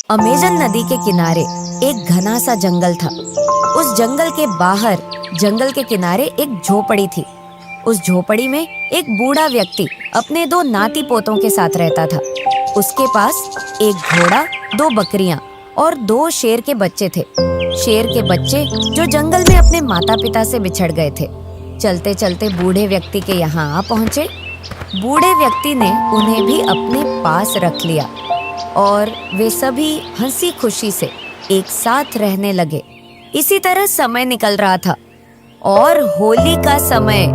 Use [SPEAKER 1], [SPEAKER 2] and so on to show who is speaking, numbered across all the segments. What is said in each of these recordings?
[SPEAKER 1] Amazon नदी के किनारे एक घना सा जंगल था। उस जंगल के बाहर जंगल के किनारे एक झोपड़ी थी। उस झोपड़ी में एक बूढ़ा व्यक्ति अपने 2 नाती पोतों के साथ रहता था। उसके पास एक घोड़ा, 2 बकरियां और 2 शेर के बच्चे थे। शेर के बच्चे जो जंगल में अपने माता पिता से बिछड़ गए थे। चलते चलते बूढ़े व्यक्ति के यहाँ आ पहुँचे। बूढ़े व्यक्ति ने उन्हें भी अपने पास रख लिया और वे सभी हंसी खुशी से एक साथ रहने लगे। इसी तरह समय निकल रहा था और होली का समय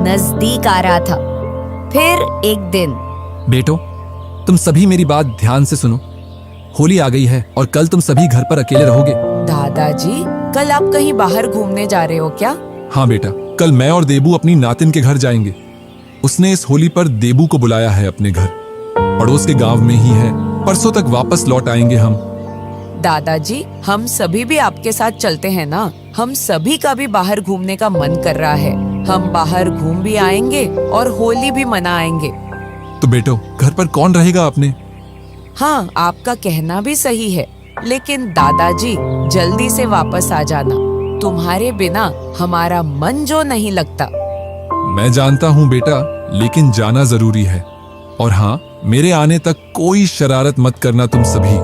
[SPEAKER 1] नजदीक आ रहा था। फिर एक दिन,
[SPEAKER 2] बेटो, तुम सभी मेरी बात ध्यान से सुनो। होली आ गई है और कल तुम सभी घर पर अकेले रहोगे।
[SPEAKER 1] दादाजी, कल आप कहीं बाहर घूमने जा रहे हो क्या?
[SPEAKER 2] हाँ बेटा, कल मैं और देबू अपनी नातिन के घर जाएंगे। उसने इस होली पर देबू को बुलाया है अपने घर। पड़ोस के गांव में ही है। परसों तक वापस लौट आएंगे हम।
[SPEAKER 1] दादाजी, हम सभी भी आपके साथ चलते हैं ना। हम सभी का भी बाहर घूमने का मन कर रहा है। हम बाहर घूम भी आएंगे और होली भी मनाएंगे।
[SPEAKER 2] तो बेटो, घर पर कौन रहेगा अपने?
[SPEAKER 1] हाँ, आपका कहना भी सही है, लेकिन दादाजी जल्दी से वापस आ जाना। तुम्हारे बिना हमारा मन जो नहीं लगता।
[SPEAKER 2] मैं जानता हूँ बेटा, लेकिन जाना जरूरी है। और हाँ, मेरे आने तक कोई शरारत मत करना तुम सभी।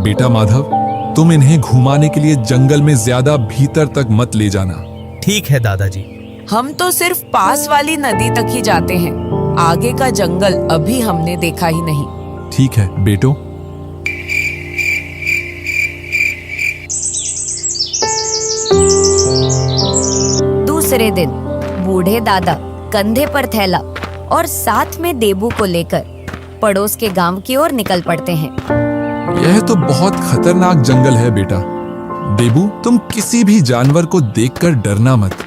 [SPEAKER 2] बेटा माधव, तुम इन्हें घुमाने के लिए जंगल में ज्यादा भीतर तक मत ले जाना।
[SPEAKER 3] ठीक है दादाजी।
[SPEAKER 1] हम तो सिर्फ पास वाली नदी तक ही जाते हैं। आगे का जंगल अभी हमने देखा ही नहीं।
[SPEAKER 2] ठीक है बेटो।
[SPEAKER 1] दूसरे दिन बूढ़े दादा कंधे पर थैला और साथ में देबू को लेकर पड़ोस के गांव की ओर निकल पड़ते हैं।
[SPEAKER 2] यह तो बहुत खतरनाक जंगल है बेटा। देबू, तुम किसी भी जानवर को देखकर डरना मत।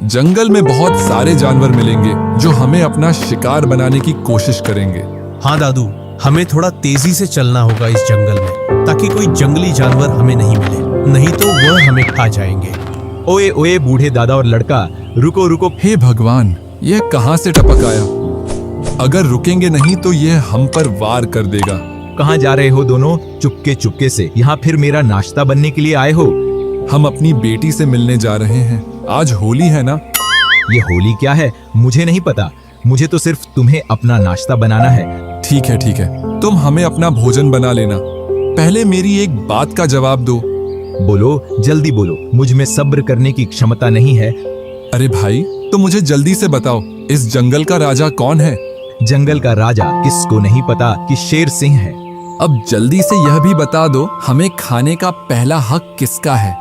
[SPEAKER 2] जंगल में बहुत सारे जानवर मिलेंगे जो हमें अपना शिकार बनाने की कोशिश करेंगे।
[SPEAKER 3] हाँ दादू, हमें थोड़ा तेजी से चलना होगा इस जंगल में, ताकि कोई जंगली जानवर हमें नहीं मिले, नहीं तो वह हमें खा जाएंगे।
[SPEAKER 4] ओए ओए बूढ़े दादा और लड़का, रुको रुको।
[SPEAKER 2] हे भगवान, यह कहाँ से टपक आया? अगर रुकेंगे नहीं तो यह हम पर वार कर देगा।
[SPEAKER 4] कहाँ जा रहे हो दोनों? चुपके चुपके से यहाँ फिर मेरा नाश्ता बनने के लिए आए हो?
[SPEAKER 2] हम अपनी बेटी से मिलने जा रहे हैं। आज होली है ना।
[SPEAKER 4] ये होली क्या है मुझे नहीं पता। मुझे तो सिर्फ तुम्हें अपना नाश्ता बनाना है।
[SPEAKER 2] ठीक है ठीक है, तुम हमें अपना भोजन बना लेना। पहले मेरी एक बात का जवाब दो।
[SPEAKER 4] बोलो, जल्दी बोलो, मुझ में सब्र करने की क्षमता नहीं है।
[SPEAKER 2] अरे भाई, तो मुझे जल्दी से बताओ, इस जंगल का राजा कौन है?
[SPEAKER 4] जंगल का राजा किसको नहीं पता कि शेर सिंह है।
[SPEAKER 2] अब जल्दी से यह भी बता दो, हमें खाने का पहला हक किसका है?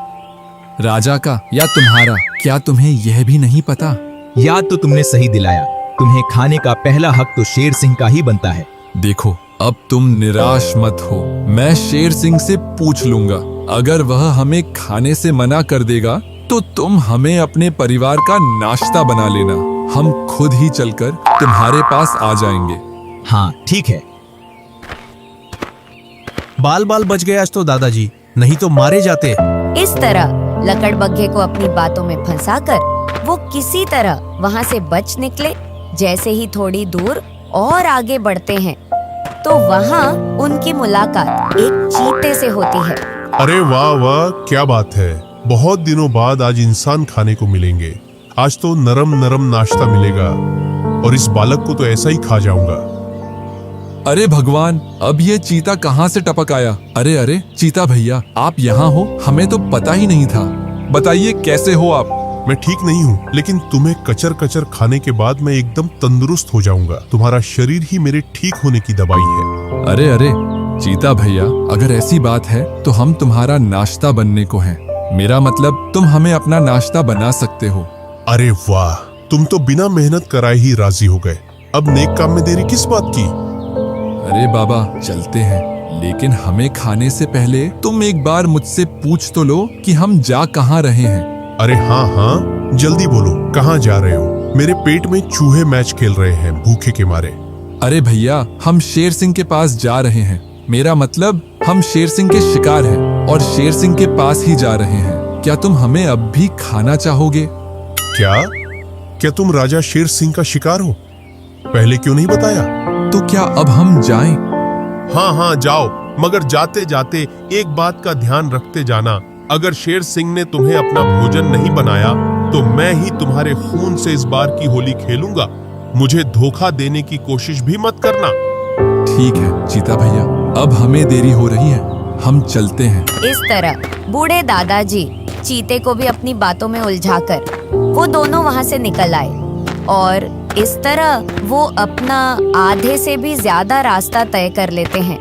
[SPEAKER 2] राजा का या तुम्हारा? क्या तुम्हें यह भी नहीं पता?
[SPEAKER 4] याद तो तुमने सही दिलाया। तुम्हें खाने का पहला हक तो शेर सिंह का ही बनता है।
[SPEAKER 2] देखो, अब तुम निराश मत हो। मैं शेर सिंह से पूछ लूंगा। अगर वह हमें खाने से मना कर देगा तो तुम हमें अपने परिवार का नाश्ता बना लेना। हम खुद ही चलकर तुम्हारे पास आ जाएंगे।
[SPEAKER 4] हाँ ठीक है।
[SPEAKER 3] बाल बाल बच गए आज तो दादाजी, नहीं तो मारे जाते।
[SPEAKER 1] इस तरह लकड़बग्घे को अपनी बातों में फंसाकर वो किसी तरह वहाँ से बच निकले। जैसे ही थोड़ी दूर और आगे बढ़ते हैं तो वहाँ उनकी मुलाकात एक चीते से होती है।
[SPEAKER 5] अरे वाह वाह, क्या बात है। बहुत दिनों बाद आज इंसान खाने को मिलेंगे। आज तो नरम नरम नाश्ता मिलेगा और इस बालक को तो ऐसा ही खा जाऊंगा।
[SPEAKER 2] अरे भगवान, अब ये चीता कहाँ से टपक आया? अरे अरे चीता भैया, आप यहाँ हो? हमें तो पता ही नहीं था। बताइए, कैसे हो आप?
[SPEAKER 5] मैं ठीक नहीं हूँ, लेकिन तुम्हें कचर कचर खाने के बाद मैं एकदम तंदुरुस्त हो जाऊंगा। तुम्हारा शरीर ही मेरे ठीक होने की दवाई है।
[SPEAKER 2] अरे अरे चीता भैया, अगर ऐसी बात है तो हम तुम्हारा नाश्ता बनने को हैं। मेरा मतलब, तुम हमें अपना नाश्ता बना सकते हो।
[SPEAKER 5] अरे वाह, तुम तो बिना मेहनत कराए ही राजी हो गए। अब नेक काम में देरी किस बात की?
[SPEAKER 2] अरे बाबा, चलते हैं, लेकिन हमें खाने से पहले तुम एक बार मुझसे पूछ तो लो कि हम जा कहाँ रहे हैं।
[SPEAKER 5] अरे हाँ हाँ, जल्दी बोलो, कहाँ जा रहे हो? मेरे पेट में चूहे मैच खेल रहे हैं भूखे के मारे।
[SPEAKER 2] अरे भैया, हम शेर सिंह के पास जा रहे हैं। मेरा मतलब, हम शेर सिंह के शिकार हैं और शेर सिंह के पास ही जा रहे हैं। क्या तुम हमें अब भी खाना चाहोगे?
[SPEAKER 5] क्या तुम राजा शेर सिंह का शिकार हो? पहले क्यों नहीं बताया?
[SPEAKER 2] तो क्या अब हम जाएं?
[SPEAKER 5] हाँ हाँ जाओ, मगर जाते जाते एक बात का ध्यान रखते जाना, अगर शेर सिंह ने तुम्हें अपना भोजन नहीं बनाया तो मैं ही तुम्हारे खून से इस बार की होली खेलूंगा। मुझे धोखा देने की कोशिश भी मत करना।
[SPEAKER 2] ठीक है चीता भैया, अब हमें देरी हो रही है, हम चलते हैं।
[SPEAKER 1] इस तरह बूढ़े दादाजी चीते को भी अपनी बातों में उलझाकर वो दोनों वहां से निकल आए और इस तरह वो अपना आधे से भी ज्यादा रास्ता तय कर लेते हैं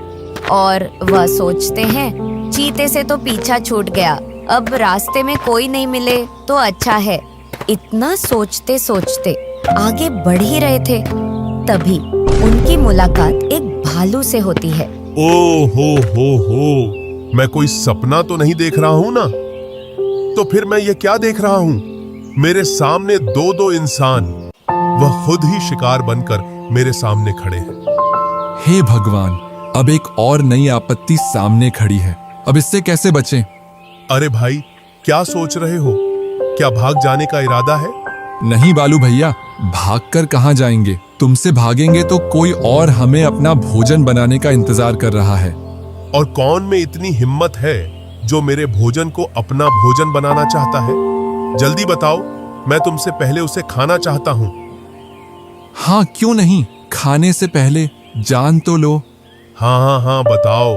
[SPEAKER 1] और वह सोचते हैं चीते से तो पीछा छूट गया, अब रास्ते में कोई नहीं मिले तो अच्छा है। इतना सोचते सोचते आगे बढ़ ही रहे थे, तभी उनकी मुलाकात एक भालू से होती है।
[SPEAKER 5] ओ हो, मैं कोई सपना तो नहीं देख रहा हूँ ना? तो फिर मैं ये क्या देख रहा हूँ? मेरे सामने दो इंसान, वह खुद ही शिकार बनकर मेरे सामने खड़े हैं।
[SPEAKER 2] हे भगवान, अब एक और नई आपत्ति सामने खड़ी है, अब इससे कैसे बचें?
[SPEAKER 5] अरे भाई, क्या सोच रहे हो? क्या भाग जाने का इरादा है?
[SPEAKER 2] नहीं बालू भैया, भागकर कहाँ जाएंगे? तुमसे भागेंगे तो कोई और हमें अपना भोजन बनाने का इंतजार कर रहा है।
[SPEAKER 5] और कौन में इतनी हिम्मत है जो मेरे भोजन को अपना भोजन बनाना चाहता है? जल्दी बताओ, मैं तुमसे पहले उसे खाना चाहता हूँ।
[SPEAKER 2] हाँ क्यों नहीं, खाने से पहले जान तो लो।
[SPEAKER 5] हाँ, बताओ,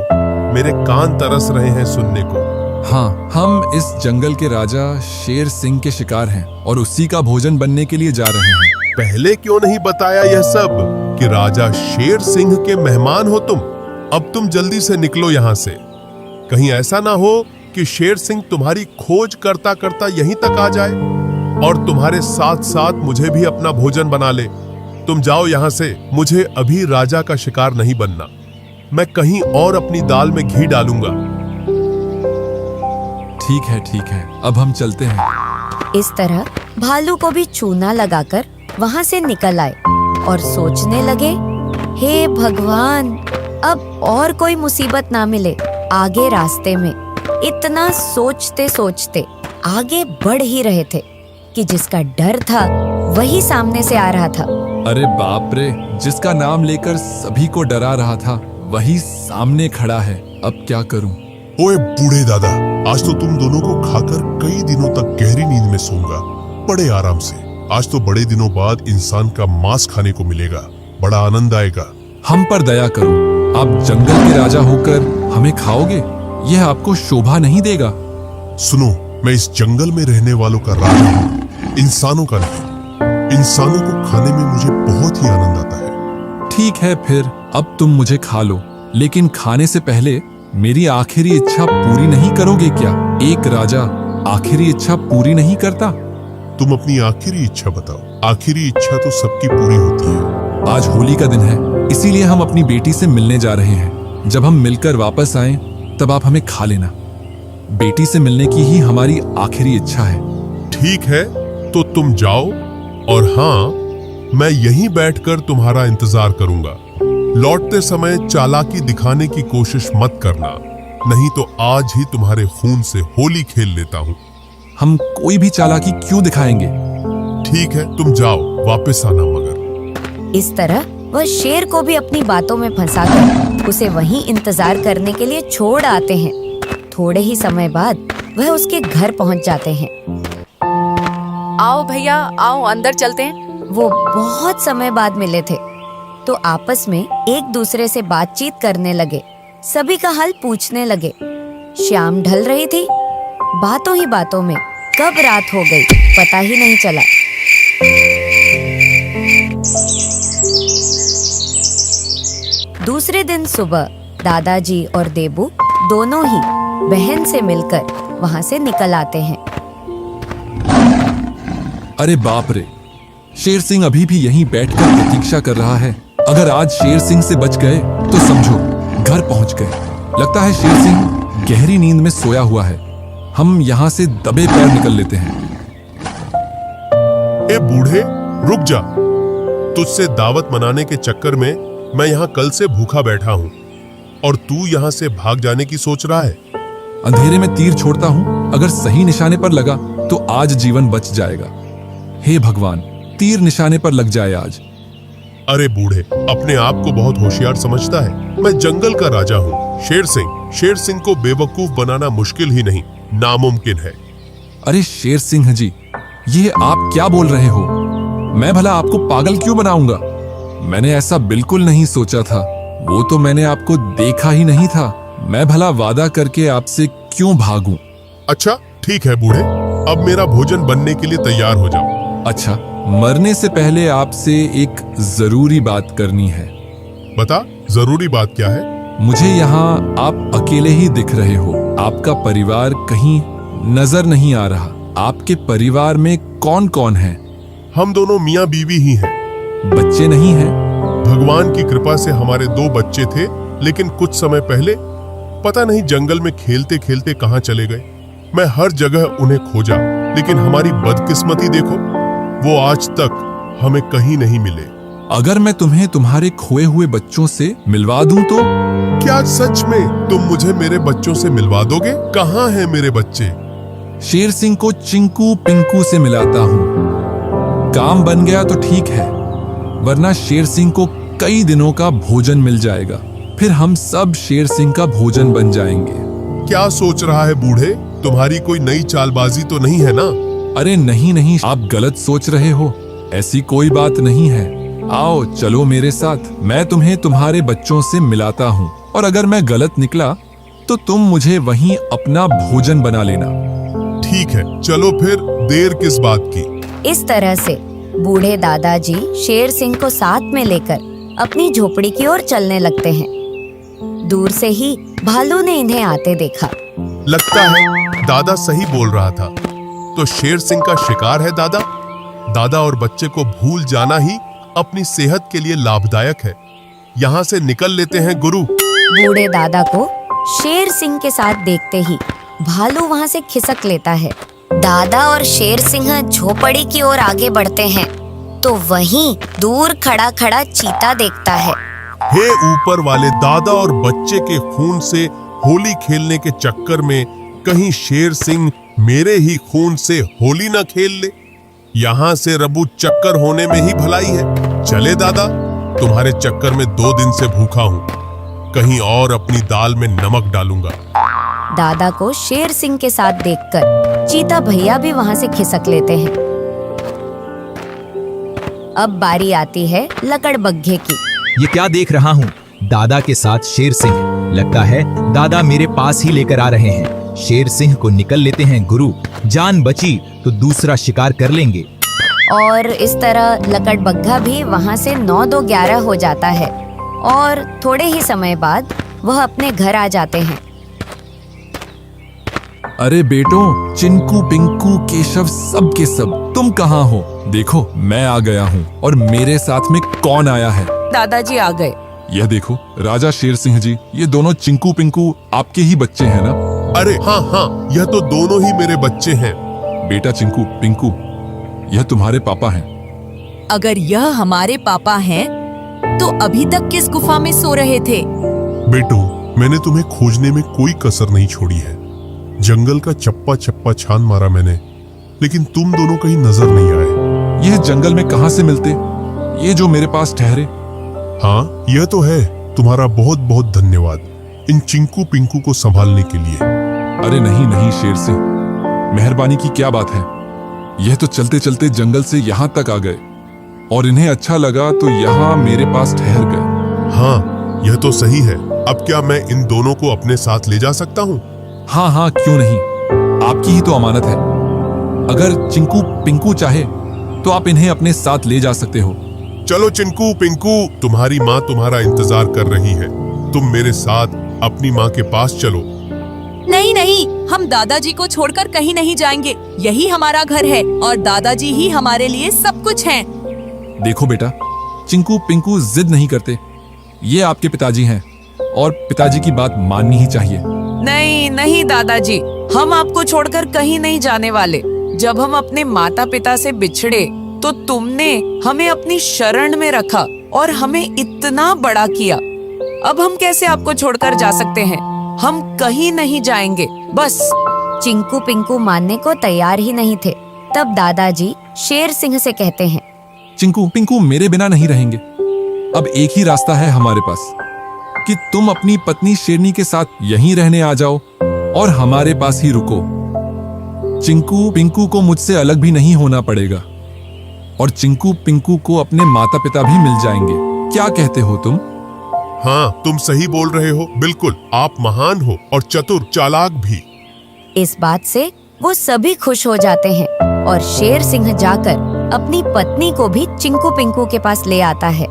[SPEAKER 5] मेरे कान तरस रहे हैं सुनने को।
[SPEAKER 2] हाँ, हम इस जंगल के राजा शेर सिंह के शिकार हैं और उसी का भोजन बनने के लिए जा रहे हैं।
[SPEAKER 5] पहले क्यों नहीं बताया यह सब कि राजा शेर सिंह के मेहमान हो तुम? अब तुम जल्दी से निकलो यहाँ से। कहीं ऐसा ना हो कि शेर सिंह तुम्हारी खोज करता करता यहीं तक आ जाए और तुम्हारे साथ साथ मुझे भी अपना भोजन बना ले। तुम जाओ यहाँ से, मुझे अभी राजा का शिकार नहीं बनना। मैं कहीं और अपनी दाल में घी डालूंगा।
[SPEAKER 2] ठीक है, अब हम चलते हैं।
[SPEAKER 1] इस तरह भालू को भी चूना लगाकर वहां से निकल आए और सोचने लगे, हे भगवान, अब और कोई मुसीबत ना मिले आगे रास्ते में। इतना सोचते सोचते आगे बढ़ ही रहे थे कि जिसका डर था वही सामने से आ रहा था।
[SPEAKER 2] अरे बाप रे, जिसका नाम लेकर सभी को डरा रहा था वही सामने खड़ा है, अब क्या करूं?
[SPEAKER 5] ओए बूढ़े दादा, आज तो तुम दोनों को खाकर कई दिनों तक गहरी नींद में सोऊंगा, बड़े आराम से। आज तो बड़े दिनों बाद इंसान का मांस खाने को मिलेगा, बड़ा आनंद आएगा।
[SPEAKER 2] हम पर दया करो, आप जंगल के राजा होकर हमें खाओगे? यह आपको शोभा नहीं देगा।
[SPEAKER 5] सुनो, मैं इस जंगल में रहने वालों का राजा हूँ, इंसानों का नहीं। इंसानों को खाने में मुझे बहुत ही आनंद आता है।
[SPEAKER 2] ठीक है फिर, अब तुम मुझे खा लो, लेकिन खाने से पहले मेरी आखिरी इच्छा पूरी नहीं करोगे क्या? एक राजा आखिरी इच्छा पूरी नहीं करता।
[SPEAKER 5] तुम अपनी आखिरी इच्छा बताओ। आखिरी इच्छा तो सबकी पूरी होती है।
[SPEAKER 2] आज होली का दिन है, इसीलिए हम अपनी बेटी से मिलने जा रहे हैं। जब हम मिलकर वापस आएं, तब आप हमें खा लेना। बेटी से मिलने की ही हमारी आखिरी इच्छा है।
[SPEAKER 5] ठीक है, तो तुम जाओ, और हाँ, मैं यहीं बैठकर तुम्हारा इंतजार करूंगा। लौटते समय चालाकी दिखाने की कोशिश मत करना, नहीं तो आज ही तुम्हारे खून से होली खेल लेता हूँ।
[SPEAKER 2] हम कोई भी चालाकी क्यों दिखाएंगे?
[SPEAKER 5] ठीक है, तुम जाओ, वापस आना मगर।
[SPEAKER 1] इस तरह वह शेर को भी अपनी बातों में फंसाकर उसे वहीं इंतजार करने के लिए छोड़ आते हैं। थोड़े ही समय बाद वह उसके घर पहुंच जाते हैं।
[SPEAKER 6] आओ भैया, आओ अंदर चलते हैं।
[SPEAKER 1] वो बहुत समय बाद मिले थे तो आपस में एक दूसरे से बातचीत करने लगे, सभी का हाल पूछने लगे। शाम ढल रही थी, बातों ही बातों में कब रात हो गई पता ही नहीं चला। दूसरे दिन सुबह दादाजी और देबू दोनों ही बहन से मिलकर वहां से निकल आते हैं।
[SPEAKER 2] अरे बाप रे, शेर सिंह अभी भी यहीं बैठकर प्रतीक्षा कर रहा है। अगर आज शेर सिंह से बच गए तो समझो घर पहुंच गए। लगता है शेर सिंह गहरी नींद में सोया हुआ है। हम यहाँ से दबे पैर निकल लेते हैं।
[SPEAKER 5] ए बूढ़े, रुक जा। तुझसे दावत मनाने के चक्कर में मैं यहाँ कल से भूखा बैठा हूँ और तू यहाँ से भाग जाने की सोच रहा है।
[SPEAKER 2] अंधेरे में तीर छोड़ता हूँ, अगर सही निशाने पर लगा तो आज जीवन बच जाएगा। हे भगवान, तीर निशाने पर लग जाए आज।
[SPEAKER 5] अरे बूढ़े, अपने आप को बहुत होशियार समझता है। मैं जंगल का राजा हूँ, शेर सिंह को बेवकूफ बनाना मुश्किल ही नहीं, नामुमकिन है।
[SPEAKER 2] अरे शेर सिंह जी, ये आप क्या बोल रहे हो? मैं भला आपको पागल क्यों बनाऊंगा? मैंने ऐसा बिल्कुल नहीं सोचा था। वो तो मैंने आपको देखा ही नहीं था। मैं भला वादा करके आपसे क्यों भागूं?
[SPEAKER 5] अच्छा ठीक है बूढ़े, अब मेरा भोजन बनने के लिए तैयार हो जाओ।
[SPEAKER 2] अच्छा, मरने से पहले आपसे एक जरूरी बात करनी है।
[SPEAKER 5] बता, जरूरी बात क्या है?
[SPEAKER 2] मुझे यहाँ आप अकेले ही दिख रहे हो। आपका परिवार कहीं नजर नहीं आ रहा। आपके परिवार में कौन कौन है?
[SPEAKER 5] हम दोनों मियाँ बीवी ही हैं।
[SPEAKER 2] बच्चे नहीं हैं?
[SPEAKER 5] भगवान की कृपा से हमारे 2 बच्चे थे, लेकिन कुछ समय पहले पता नहीं जंगल में खेलते खेलते कहाँ चले गए। मैं हर जगह उन्हें खोजा, लेकिन हमारी बदकिस्मती देखो, वो आज तक हमें कहीं नहीं मिले।
[SPEAKER 2] अगर मैं तुम्हें तुम्हारे खोए हुए बच्चों से मिलवा दूं तो?
[SPEAKER 5] क्या सच में तुम मुझे मेरे बच्चों से मिलवा दोगे? कहाँ हैं मेरे बच्चे?
[SPEAKER 2] शेर सिंह को चिंकू पिंकू से मिलाता हूँ। काम बन गया तो ठीक है, वरना शेर सिंह को कई दिनों का भोजन मिल जाएगा। फिर हम सब शेर सिंह का भोजन बन जाएंगे।
[SPEAKER 5] क्या सोच रहा है बूढ़े? तुम्हारी कोई नई चालबाजी तो नहीं है ना?
[SPEAKER 2] अरे नहीं नहीं, आप गलत सोच रहे हो। ऐसी कोई बात नहीं है। आओ चलो मेरे साथ, मैं तुम्हें तुम्हारे बच्चों से मिलाता हूँ। और अगर मैं गलत निकला तो तुम मुझे वहीं अपना भोजन बना लेना।
[SPEAKER 5] ठीक है, चलो फिर देर किस बात की।
[SPEAKER 1] इस तरह से बूढ़े दादाजी शेर सिंह को साथ में लेकर अपनी झोपड़ी की ओर चलने लगते हैं। दूर से ही भालू ने इन्हें आते देखा।
[SPEAKER 5] लगता है दादा सही बोल रहा था, तो शेर सिंह का शिकार है दादा। दादा और बच्चे को भूल जाना ही अपनी सेहत के लिए लाभदायक है। यहाँ से निकल लेते हैं गुरु।
[SPEAKER 1] बूढ़े दादा को शेर सिंह के साथ देखते ही भालू वहाँ से खिसक लेता है। दादा और शेर सिंह झोपड़ी की ओर आगे बढ़ते हैं तो वहीं दूर खड़ा खड़ा चीता देखता है।
[SPEAKER 5] हे ऊपर वाले, दादा और बच्चे के खून से होली खेलने के चक्कर में कहीं शेर सिंह मेरे ही खून से होली न खेल ले। यहाँ से रबू चक्कर होने में ही भलाई है। चले दादा, तुम्हारे चक्कर में 2 दिन से भूखा हूँ। कहीं और अपनी दाल में नमक डालूंगा।
[SPEAKER 1] दादा को शेर सिंह के साथ देखकर चीता भैया भी वहाँ से खिसक लेते हैं। अब बारी आती है लकड़बग्घे की।
[SPEAKER 4] ये क्या देख रहा हूँ? दादा के साथ शेर सिंह। लगता है दादा मेरे पास ही लेकर आ रहे हैं। शेर सिंह को निकल लेते हैं गुरु। जान बची तो दूसरा शिकार कर लेंगे।
[SPEAKER 1] और इस तरह लकड़बग्घा भी वहाँ से 9-2-11 हो जाता है और थोड़े ही समय बाद वह अपने घर आ जाते हैं।
[SPEAKER 2] अरे बेटों, चिंकू पिंकू केशव सब के सब, तुम कहाँ हो? देखो मैं आ गया हूँ। और मेरे साथ में कौन आया है?
[SPEAKER 6] दादाजी आ गए।
[SPEAKER 2] यह देखो राजा शेर सिंह जी, ये दोनों चिंकू पिंकू आपके ही बच्चे हैं ना?
[SPEAKER 5] अरे हाँ हाँ, यह तो दोनों ही मेरे बच्चे हैं।
[SPEAKER 2] बेटा चिंकू पिंकू, यह तुम्हारे पापा हैं।
[SPEAKER 7] अगर यह हमारे पापा हैं, तो अभी तक किस गुफा में सो रहे थे?
[SPEAKER 5] बेटो, मैंने तुम्हें खोजने में कोई कसर नहीं छोड़ी है। जंगल का चप्पा चप्पा छान मारा मैंने, लेकिन तुम दोनों कहीं नजर नहीं आए।
[SPEAKER 2] यह जंगल में कहाँ से मिलते, ये जो मेरे पास ठहरे?
[SPEAKER 5] हाँ, यह तो है। तुम्हारा बहुत बहुत धन्यवाद इन चिंकू पिंकू को संभालने के लिए।
[SPEAKER 2] अरे नहीं नहीं शेर सिंह, मेहरबानी की क्या बात है। यह तो चलते चलते जंगल से यहाँ तक आ गए और इन्हें अच्छा लगा तो यहाँ मेरे पास ठहर गए।
[SPEAKER 5] हाँ, यह तो सही है। अब क्या मैं इन दोनों को अपने साथ ले जा सकता हूँ?
[SPEAKER 2] हाँ हाँ, क्यों नहीं, आपकी ही तो अमानत है। अगर चिंकू पिंकू चाहे तो आप इन्हें अपने साथ ले जा सकते हो।
[SPEAKER 5] चलो चिंकू पिंकू, तुम्हारी माँ तुम्हारा इंतजार कर रही है। तुम मेरे साथ अपनी माँ के पास चलो।
[SPEAKER 7] नहीं नहीं, हम दादाजी को छोड़कर कहीं नहीं जाएंगे। यही हमारा घर है और दादाजी ही हमारे लिए सब कुछ हैं।
[SPEAKER 2] देखो बेटा, चिंकू पिंकू जिद नहीं करते। ये आपके पिताजी हैं और पिताजी की बात माननी ही चाहिए।
[SPEAKER 6] नहीं नहीं दादाजी, हम आपको छोड़कर कहीं नहीं जाने वाले। जब हम अपने माता पिता से बिछड़े तो तुमने हमें अपनी शरण में रखा और हमें इतना बड़ा किया। अब हम कैसे आपको छोड़कर जा सकते हैं? हम कहीं नहीं जाएंगे, बस।
[SPEAKER 1] चिंकू पिंकू मानने को तैयार ही नहीं थे। तब दादाजी शेर सिंह से कहते हैं,
[SPEAKER 2] चिंकू पिंकू मेरे बिना नहीं रहेंगे। अब एक ही रास्ता है हमारे पास कि तुम अपनी पत्नी शेरनी के साथ यहीं रहने आ जाओ और हमारे पास ही रुको। चिंकू पिंकू को मुझसे अलग भी नहीं होना पड़ेगा और चिंकू पिंकू को अपने माता पिता भी मिल जाएंगे। क्या कहते हो तुम?
[SPEAKER 5] हाँ, तुम सही बोल रहे हो, बिल्कुल। आप महान हो और चतुर चालाक भी।
[SPEAKER 1] इस बात से वो सभी खुश हो जाते हैं और शेर सिंह जाकर अपनी पत्नी को भी चिंकू पिंकू के पास ले आता है।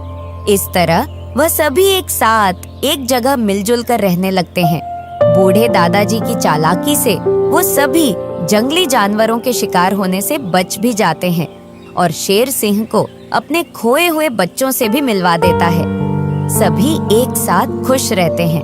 [SPEAKER 1] इस तरह वह सभी एक साथ एक जगह मिलजुल कर रहने लगते हैं। बूढ़े दादाजी की चालाकी से वो सभी जंगली जानवरों के शिकार होने से बच भी जाते हैं और शेर सिंह को अपने खोए हुए बच्चों से भी मिलवा देता है। सभी एक साथ खुश रहते हैं।